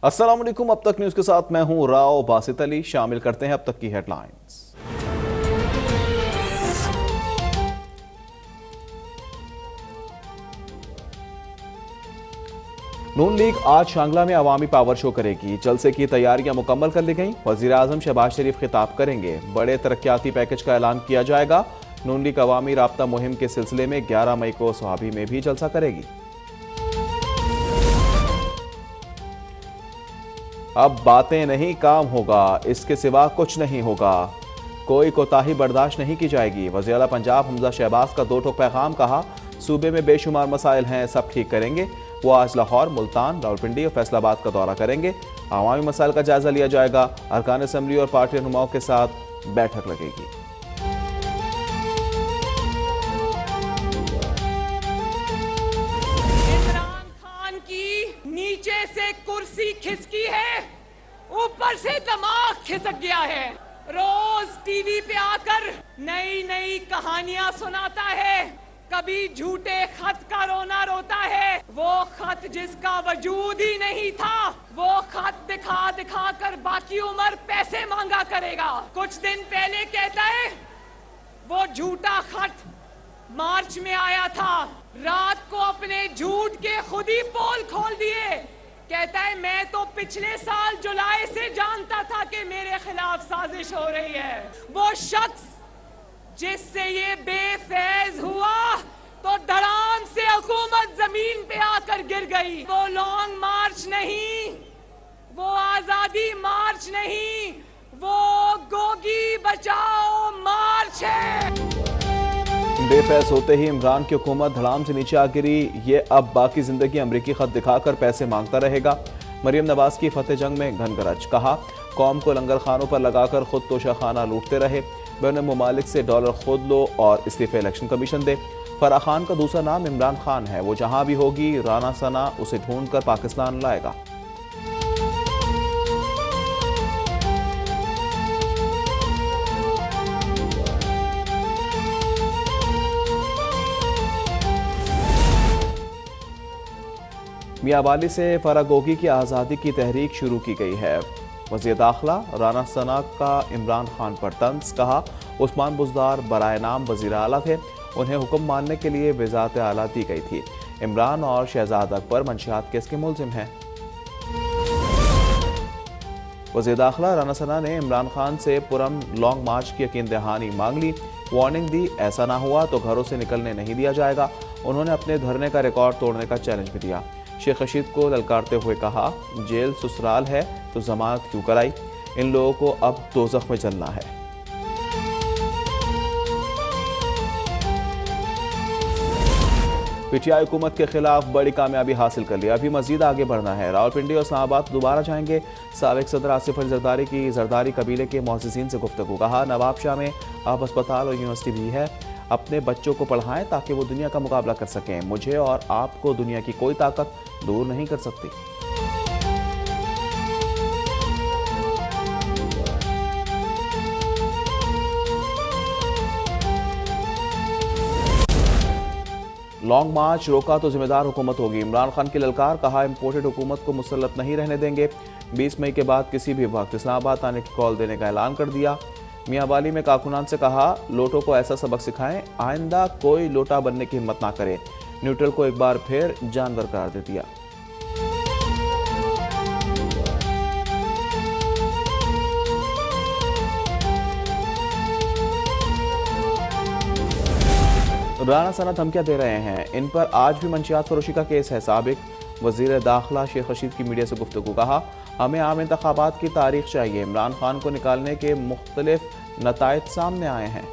अस्सलाम वालेकुम। अब तक न्यूज के साथ मैं हूं राव बासित अली। शामिल करते हैं अब तक की हेडलाइंस। नून लीग आज शांगला में अवामी पावर शो करेगी। जलसे की तैयारियां मुकम्मल कर ली गई। वजीर आजम शहबाज शरीफ खिताब करेंगे। बड़े तरक्याती पैकेज का ऐलान किया जाएगा। नून लीग अवामी राब्ता मुहिम के सिलसिले में 11 मई को स्वाबी में भी जलसा करेगी। अब बातें नहीं, काम होगा, इसके सिवा कुछ नहीं होगा। कोई कोताही बर्दाश्त नहीं की जाएगी। वज़ीर आला पंजाब हमजा शहबाज का 2 टोक पैगाम। कहा, सूबे में बेशुमार मसाइल हैं, सब ठीक करेंगे। वो आज लाहौर, मुल्तान, रावलपिंडी और फैसलाबाद का दौरा करेंगे। अवामी मसाइल का जायजा लिया जाएगा। अरकान असम्बली और पार्टी रहनुमाओं के साथ बैठक लगेगी। इमरान खान की नीचे से कुर्सी खिसकी है, ऊपर से दिमाग खिसक गया है। रोज टीवी पे आकर नई नई कहानियां सुनाता है। कभी झूठे खत का रोना रोता है। वो खत जिसका वजूद ही नहीं था, वो खत दिखा दिखा कर बाकी उम्र पैसे मांगा करेगा। कुछ दिन पहले कहता है वो झूठा खत मार्च में आया था। रात को अपने झूठ के खुद ही पोल खोल दिए। कहता है मैं तो पिछले साल जुलाई से जानता था कि मेरे खिलाफ साजिश हो रही है। वो शख्स जिससे ये बेफैज हुआ तो धड़ाम से हुकूमत जमीन पे आकर गिर गई। वो लॉन्ग मार्च नहीं, वो आजादी मार्च नहीं, वो गोगी बचाओ मार्च है। बेफैस होते ही इमरान की हुकूमत धड़ाम से नीचे आ गिरी। ये अब बाकी जिंदगी अमरीकी खत दिखाकर पैसे मांगता रहेगा। मरियम नवाज की फतेह जंग में घनगरज। कहा, कौम को लंगर खानों पर लगाकर खुद तोशाखाना लूटते रहे। बैन ममालिक से डॉलर खुद लो और इस्तीफे इलेक्शन कमीशन दे। फराह खान का दूसरा नाम इमरान खान है। वो जहां भी होगी राना सना उसे ढूंढकर पाकिस्तान लाएगा। मियां वाली से फरागोगी की आज़ादी की तहरीक शुरू की गई है। वज़ीर दाखिला राना सना का इमरान खान पर तंज। कहा, उस्मान बुज़दार बराए नाम वज़ीर आला थे, उन्हें हुक्म मानने के लिए वज़ारत आला दी गई थी। इमरान और शहजाद अकबर मंशियात केस के मुलजिम हैं। वज़ीर दाखिला राना सना ने इमरान खान से पुरम लॉन्ग मार्च की यकीन दहानी मांग ली। वार्निंग दी, ऐसा ना हुआ तो घरों से निकलने नहीं दिया जाएगा। उन्होंने अपने धरने का रिकॉर्ड तोड़ने का चैलेंज भी दिया। शेख रशीद को ललकारते हुए कहा, जेल ससुराल है तो जमानत क्यों कराई। इन लोगों को अब दोज़ख में जलना है। पीटीआई हुकूमत के खिलाफ बड़ी कामयाबी हासिल कर ली। अभी मजीद आगे बढ़ना है। रावलपिंडी और इस्लामाबाद दोबारा जाएंगे। साबिक सदर आसिफ अली जरदारी की जरदारी कबीले के मुअज़्ज़िज़ीन से गुफ्तगू। कहा, नवाबशाह में अब अस्पताल और यूनिवर्सिटी भी है। अपने बच्चों को पढ़ाएं ताकि वो दुनिया का मुकाबला कर सकें। मुझे और आपको दुनिया की कोई ताकत दूर नहीं कर सकती। लॉन्ग मार्च रोका तो जिम्मेदार हुकूमत होगी। इमरान खान की ललकार। कहा, इंपोर्टेड हुकूमत को मुसल्लत नहीं रहने देंगे। 20 मई के बाद किसी भी वक्त इस्लामाबाद आने की कॉल देने का ऐलान कर दिया। मियां वाली में कारकुनान से कहा, लोटो को ऐसा सबक सिखाएं, आइंदा कोई लोटा बनने की हिम्मत ना करे। न्यूट्रल को एक बार फिर जानवर करार दे दिया। राना सना धमकियां दे रहे हैं, इन पर आज भी मंशियात फरोशी का केस है। साबिक वजीर दाखिला शेख रशीद की मीडिया से गुफ्तगू। कहा, हमें आम इंतखाबात की तारीख चाहिए। इमरान खान को निकालने के मुख्तलिफ नताइज सामने आए हैं।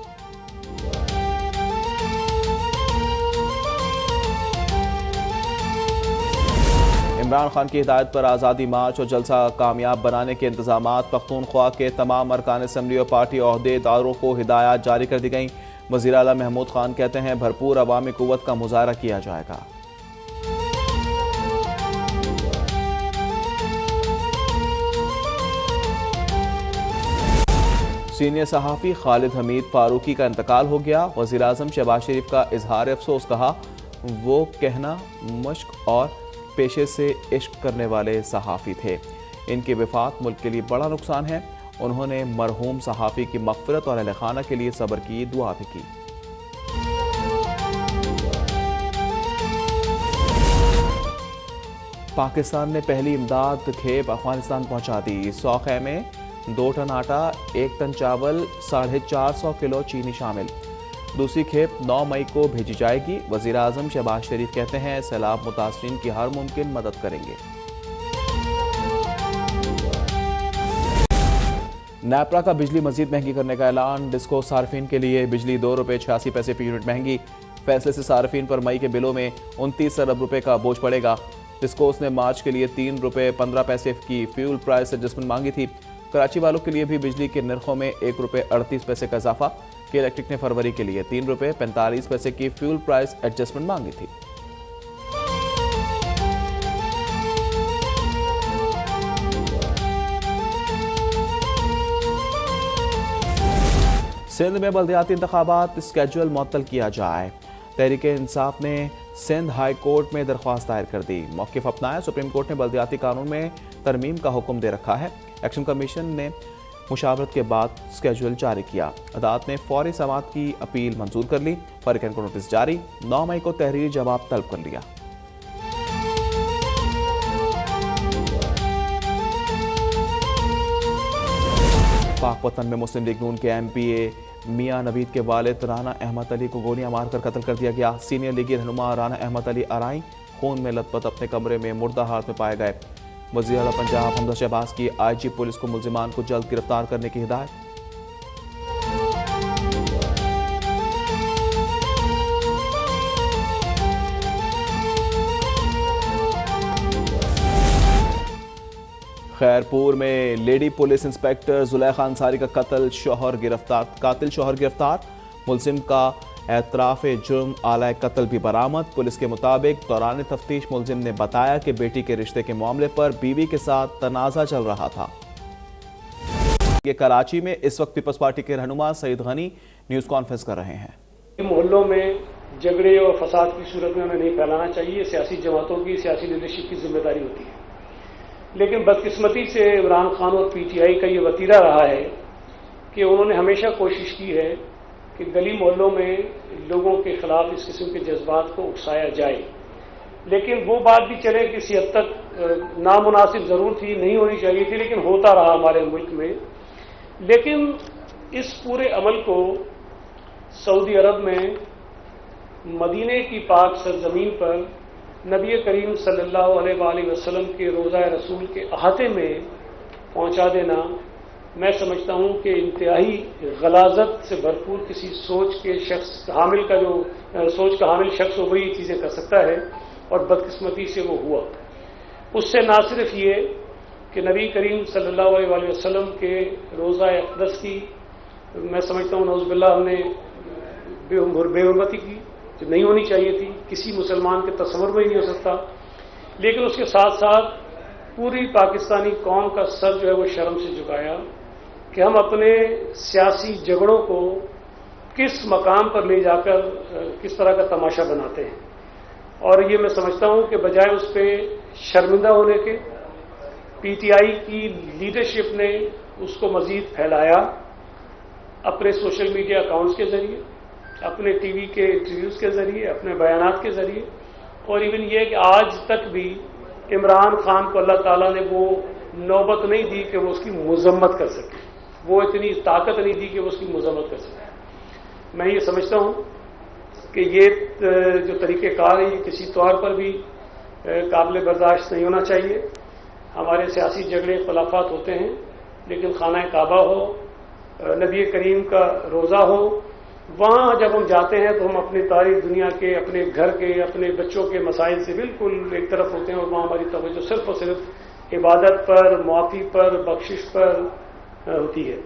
इमरान खान की हिदायत पर आज़ादी मार्च और जलसा कामयाब बनाने के इंतजामात। पख्तूनख्वा के तमाम अरकान असम्बली और पार्टी ओहदेदारों को हिदायत जारी कर दी गई। वज़ीर आला महमूद खान कहते हैं, भरपूर अवामी कुव्वत का मुजाहरा किया जाएगा। सीनियर सहाफ़ी खालिद हमीद फारूकी का इंतकाल हो गया। वज़ीर आज़म शहबाज शरीफ का इजहार अफसोस। कहा, वो कहना मश्क और पेशे से इश्क करने वाले सहाफ़ी थे। इनकी वफात मुल्क के लिए बड़ा नुकसान है। उन्होंने मरहूम सहाफ़ी की मग़फ़िरत और अहले खाना के लिए सब्र की दुआ भी की। पाकिस्तान ने पहली इमदाद खेप अफगानिस्तान पहुंचा दी। 100 खैमे, 2 टन आटा, 1 टन चावल, 450 किलो चीनी शामिल। दूसरी खेप 9 मई को भेजी जाएगी। वज़ीर आज़म शहबाज शरीफ कहते हैं सैलाब मुतासरीन की हर मुमकिन मदद करेंगे। नेपरा का बिजली मजीद महंगी करने का ऐलान। डिस्को सार्फिन के लिए बिजली ₹2.86 फी यूनिट महंगी। फैसले से सार्फिन पर मई के बिलों में 29 अरब रुपए का बोझ पड़ेगा। डिस्कोस ने मार्च के लिए ₹3.15 की फ्यूल प्राइस एडजस्टमेंट मांगी थी। कराची वालों के लिए भी बिजली के निर्खों में ₹1.38 का इजाफा। के इलेक्ट्रिक ने फरवरी के लिए ₹3.45 की फ्यूल प्राइस एडजस्टमेंट मांगी थी। सिंध में बल्दियाती इंतखाबात स्केड्यूल मुअत्तल किया जाए। तहरीके इंसाफ ने सिंध हाई कोर्ट में दरख्वास्त दायर कर दी। मौक़िफ़ अपनाया। सुप्रीम कोर्ट ने बल्दियाती कानून में तरमीम का हुक्म दे रखा है। एक्शन कमीशन ने मुशावरत के बाद स्केड्यूल जारी किया। अदालत ने फौरी समाअत की अपील मंजूर कर ली। फरीकैन को नोटिस जारी। 9 मई को तहरीरी जवाब तलब कर लिया। पाक वतन में मुस्लिम लीग नून के MPA मियां नवीद के वालिद राना अहमद अली को गोलियां मारकर कत्ल कर दिया गया। सीनियर लीगी रहनुमा राना अहमद अली अराई खून में लथपथ अपने कमरे में मुर्दा हालत में पाए गए। वज़ीर आला पंजाब हमजा शहबाज की IG पुलिस को मुल्जिमान को जल्द गिरफ्तार करने की हिदायत। खैरपुर में lady police inspector Zulekha Ansari का कातिल शोहर गिरफ्तार। मुलजिम का एतराफ जुर्म आला कत्ल भी बरामद। पुलिस के मुताबिक दौरान तफ्तीश मुलजिम ने बताया कि बेटी के रिश्ते के मामले पर बीवी के साथ तनाज़ा चल रहा था। ये कराची में इस वक्त पीपल्स पार्टी के रहनुमा सईद गनी न्यूज़ कॉन्फ्रेंस कर रहे हैं। मोहल्लों में झगड़े और फसाद की सूरत में हमें नहीं फैलाना चाहिए। सियासी जमातों की, सियासी लीडरशिप की जिम्मेदारी होती है। लेकिन बदकिस्मती से इमरान खान और PTI का ये वतीरा रहा है कि उन्होंने हमेशा कोशिश की है कि गली मोहल्लों में लोगों के खिलाफ इस किस्म के जज्बात को उकसाया जाए। लेकिन वो बात भी चले किसी हद तक नामुनासिब जरूर थी, नहीं होनी चाहिए थी, लेकिन होता रहा हमारे मुल्क में। लेकिन इस पूरे अमल को सऊदी अरब में मदीने की पाक सरजमीन पर नबी करीम सल्लल्लाहु अलैहि वसल्लम के रोज़ा रसूल के अहाते में पहुंचा देना, मैं समझता हूं कि इंतहाई गलाजत से भरपूर किसी सोच के शख्स हामिल का जो सोच का हामिल शख्स हो वही चीज़ें कर सकता है, और बदकिस्मती से वो हुआ। उससे ना सिर्फ ये कि नबी करीम सल्लल्लाहु अलैहि वसल्लम के रोज़ा अक़दस की मैं समझता हूँ नौज़ुबिल्लाह हमने बेहुरमती की जो नहीं होनी चाहिए थी, किसी मुसलमान के तस्वुर में ही नहीं हो सकता। लेकिन उसके साथ साथ पूरी पाकिस्तानी कौम का सर जो है वो शर्म से झुकाया कि हम अपने सियासी झगड़ों को किस मकाम पर ले जाकर किस तरह का तमाशा बनाते हैं। और ये मैं समझता हूं कि बजाय उस पर शर्मिंदा होने के PTI की लीडरशिप ने उसको मजीद फैलाया अपने सोशल मीडिया अकाउंट्स के जरिए, अपने TV के इंटरव्यूज़ के जरिए, अपने बयानात के जरिए, और इवन ये कि आज तक भी इमरान खान को अल्लाह ताला ने वो नौबत नहीं दी कि वो उसकी मजम्मत कर सके, वो इतनी ताकत नहीं दी कि वो उसकी मजम्मत कर सके। मैं ये समझता हूँ कि ये जो तरीक़ेकार है ये किसी तौर पर भी काबिल बर्दाश्त नहीं होना चाहिए। हमारे सियासी झगड़े इख्तलाफात होते हैं, लेकिन खाना काबा हो, नबी करीम का रोज़ा हो, वहाँ जब हम जाते हैं तो हम अपनी तारीख दुनिया के, अपने घर के, अपने बच्चों के मसाइल से बिल्कुल एक तरफ होते हैं, और वहाँ हमारी तवज्जो सिर्फ और सिर्फ इबादत पर, मुआफ़ी पर, बख्शिश पर होती है।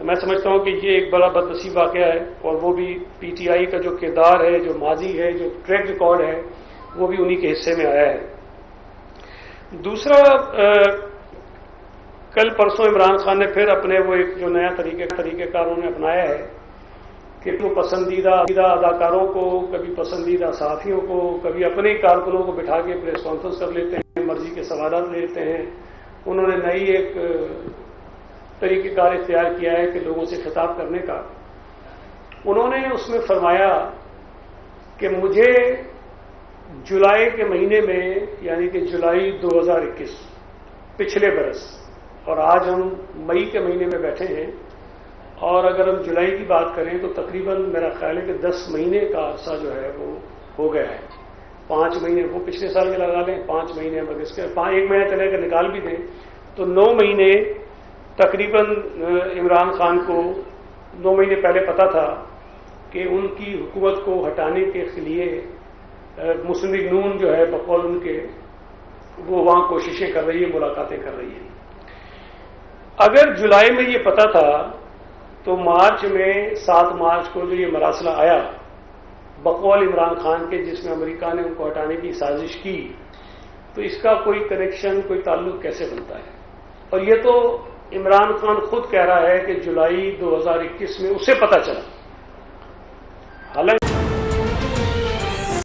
मैं समझता हूँ कि ये एक बड़ा बदनसीब वाक़या है, और वो भी PTI का जो किरदार है, जो माजी है, जो ट्रैक रिकॉर्ड है, वो भी उन्हीं के हिस्से में आया है। दूसरा, कल परसों इमरान खान ने फिर अपने वो एक जो नया तरीक़ेकार उन्होंने अपनाया है कि वो पसंदीदा अदाकारों को, कभी पसंदीदा सहाफ़ियों को, कभी अपने कारकुनों को बिठा के प्रेस कॉन्फ्रेंस कर लेते हैं, मर्जी के सवालात लेते हैं, उन्होंने नई एक तरीक़ेकार इख्तियार किया है कि लोगों से खिताब करने का। उन्होंने उसमें फरमाया कि मुझे जुलाई के महीने में, यानी कि जुलाई 2021 पिछले बरस, और आज हम मई के महीने में बैठे हैं, और अगर हम जुलाई की बात करें तो तकरीबन मेरा ख्याल है कि 10 महीने का अरसा जो है वो हो गया है। 5 महीने वो पिछले साल के लगा लें, 5 महीने हम इसके 1 महीना चले कर निकाल भी दें तो 9 महीने तकरीबन इमरान खान को 9 महीने पहले पता था कि उनकी हुकूमत को हटाने के लिए मुस्लिम लीग नून जो है बकौल उनके वो वहां कोशिशें कर रही है, मुलाकातें कर रही है। अगर जुलाई में ये पता था तो मार्च में 7 मार्च को जो ये मरासला आया बकौल इमरान खान के, जिसमें अमेरिका ने उनको हटाने की साजिश की, तो इसका कोई कनेक्शन, कोई ताल्लुक कैसे बनता है? और ये तो इमरान खान खुद कह रहा है कि जुलाई 2021 में उसे पता चला। हालांकि